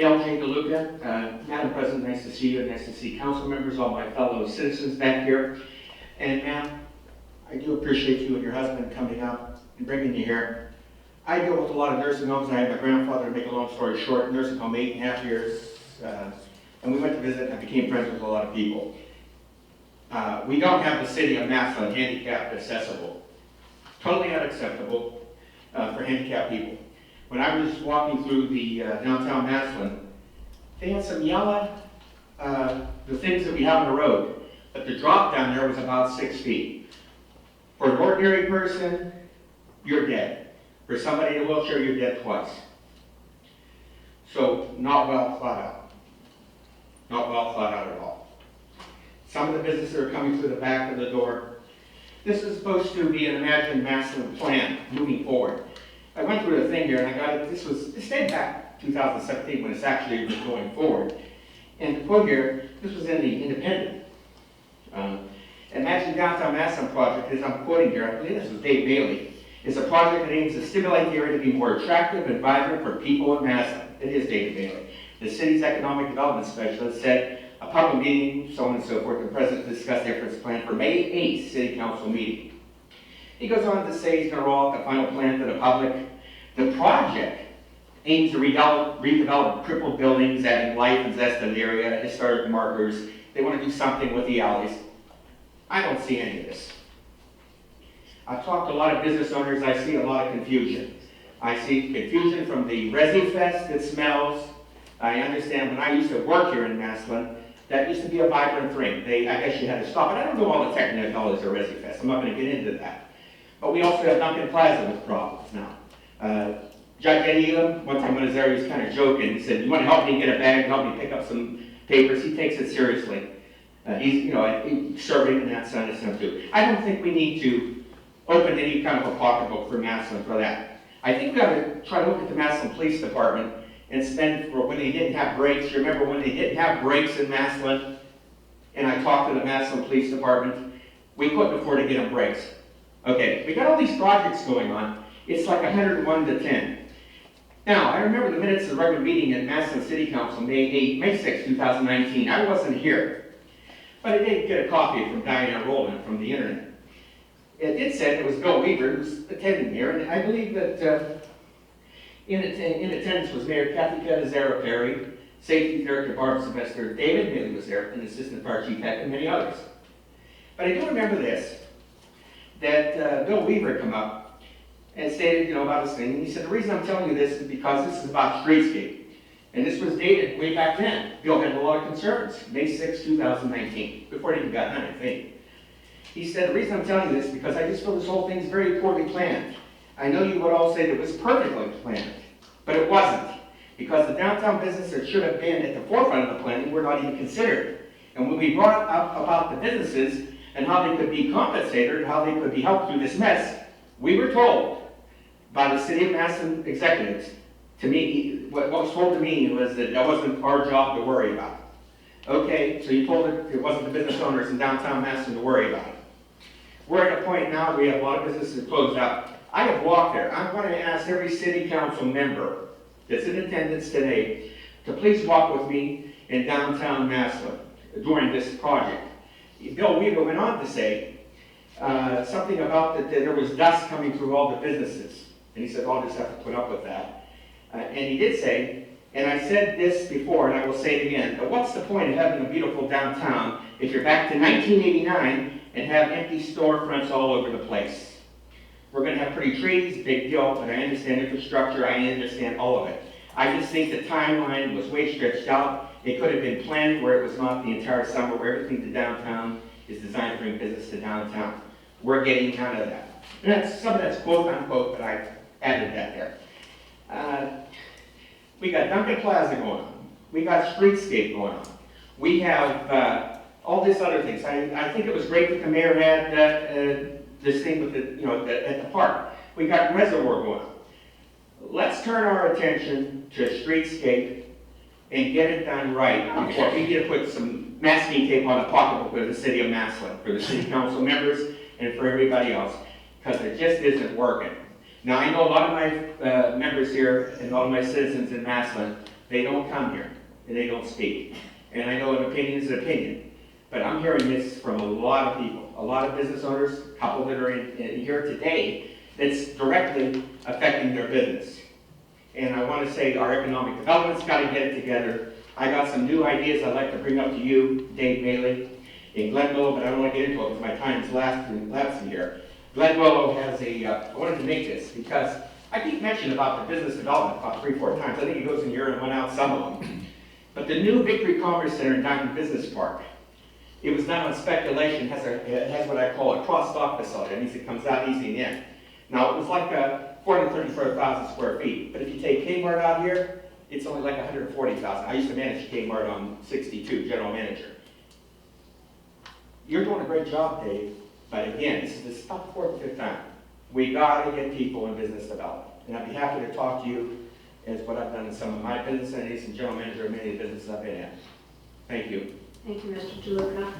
LJ Deluca. Madam President, nice to see you. Nice to see council members, all my fellow citizens back here. And ma'am, I do appreciate you and your husband coming up and bringing you here. I deal with a lot of nursing homes. I had my grandfather, to make a long story short, nursing home 8.5 years. And we went to visit and I became friends with a lot of people. We don't have the city of Massillon handicapped accessible. Totally unacceptable for handicapped people. When I was walking through the downtown Massillon, they had some yellow, the things that we have on the road, but the drop down there was about 6 feet. For an ordinary person, you're dead. For somebody in a wheelchair, you're dead twice. So, not well thought out. Not well thought out at all. Some of the businesses are coming through the back of the door. This is supposed to be an imagined Massillon plan moving forward. I went through the thing here and I got it, this dated back 2017 when it's actually was going forward. And to put here, this was in the Independent. Imagine Downtown Massillon project, as I'm quoting here, I believe this was Dave Bailey, is a project that aims to stimulate the area to be more attractive and vibrant for people in Massillon. It is Dave Bailey. The city's economic development specialist said a public meeting, so on and so forth, the president discussed the efforts planned for May 8th city council meeting. He goes on to say he's going to roll out the final plan to the public. The project aims to redevelop crippled buildings, adding life and zest to the area, historic markers. They want to do something with the alleys. I don't see any of this. I've talked to a lot of business owners. I see a lot of confusion. I see confusion from the Resi Fest that smells. I understand when I used to work here in Massillon, that used to be a vibrant thing. I guess you had to stop it. I don't know all the technicalities of Resi Fest. I'm not going to get into that. But we also have Duncan Plaza with problems now. Judge Eddie Elam, one time when I was there, he was kind of joking. He said, "You want to help me get a bag, help me pick up some papers?" He takes it seriously. He's serving in that side of stuff too. I don't think we need to open any kind of a pocketbook for Massillon for that. I think we ought to try to look at the Massillon Police Department and spend for when they didn't have brakes. You remember when they didn't have brakes in Massillon? And I talked to the Massillon Police Department. We couldn't afford to get them brakes. Okay, we got all these projects going on. It's like 101 to 10. Now, I remember the minutes of the regular meeting at Massillon City Council, May 6, 2019. I wasn't here, but I did get a copy from Diana Rowland from the internet. It said it was Bill Weaver who was attending here, and I believe that in attendance was Mayor Kathy Catanzaro Perry, Safety Director Barb Sylvester, David Milley was there, and Assistant Fire Chief Heck, and many others. But I do remember this, that Bill Weaver come up and stated, about this thing. And he said, the reason I'm telling you this is because this is about streetscape. And this was dated way back then. Bill had a lot of concerns, May 6, 2019, before it even got done, I think. He said, the reason I'm telling you this is because I just feel this whole thing's very poorly planned. I know you would all say that it was perfectly planned, but it wasn't. Because the downtown businesses that should have been at the forefront of the planning were not even considered. And when we brought up about the businesses and how they could be compensated, how they could be helped through this mess, we were told by the City of Massillon executives, to me, what was told to me was that wasn't our job to worry about. Okay, so you told it wasn't the business owners in downtown Massillon to worry about it. We're at a point now where we have a lot of businesses closed up. I have walked there. I'm going to ask every city council member that's in attendance today to please walk with me in downtown Massillon during this project. Bill Weaver went on to say something about that there was dust coming through all the businesses. And he said, I'll just have to put up with that. And he did say, and I said this before, and I will say it again, but what's the point of having a beautiful downtown if you're back to 1989 and have empty storefronts all over the place? We're going to have pretty trees, big deal, but I understand infrastructure, I understand all of it. I just think the timeline was way stretched out. It could have been planned where it was not the entire summer, where everything to downtown is designed to bring business to downtown. We're getting none of that. And some of that's quote unquote, but I added that there. We got Duncan Plaza going on. We got streetscape going on. We have all these other things. I think it was great that the mayor had this thing with at the park. We got reservoir going on. Let's turn our attention to streetscape and get it done right before we need to put some masking tape on the pocketbook for the city of Massillon, for the city council members, and for everybody else, because it just isn't working. Now, I know a lot of my members here and a lot of my citizens in Massillon They don't come here, and they don't speak. And I know an opinion is an opinion, but I'm hearing this from a lot of people, a lot of business owners, a couple that are in here today, that's directly affecting their business. And I want to say our economic development's got to get it together. I got some new ideas I'd like to bring up to you, Dave Bailey, in Glenville, but I don't want to get into it because my time's lapsing here. Glenville has I wanted to make this because I keep mentioning about the business development about 3 or 4 times. I think it goes in here and went out some of them. But the new Victory Commerce Center in Diamond Business Park, it was done on speculation. It has what I call a cross-dock facility. That means it comes out easy in. Now, it was like 434,000 square feet. But if you take Kmart out here, it's only like 140,000. I used to manage Kmart on 62, general manager. You're doing a great job, Dave. But again, this is the stuff 4th or 5th time. We got to get people in business development. And I'd be happy to talk to you as what I've done in some of my business entities and general manager of many of the businesses I've been in. Thank you. Thank you, Mr. Deluca.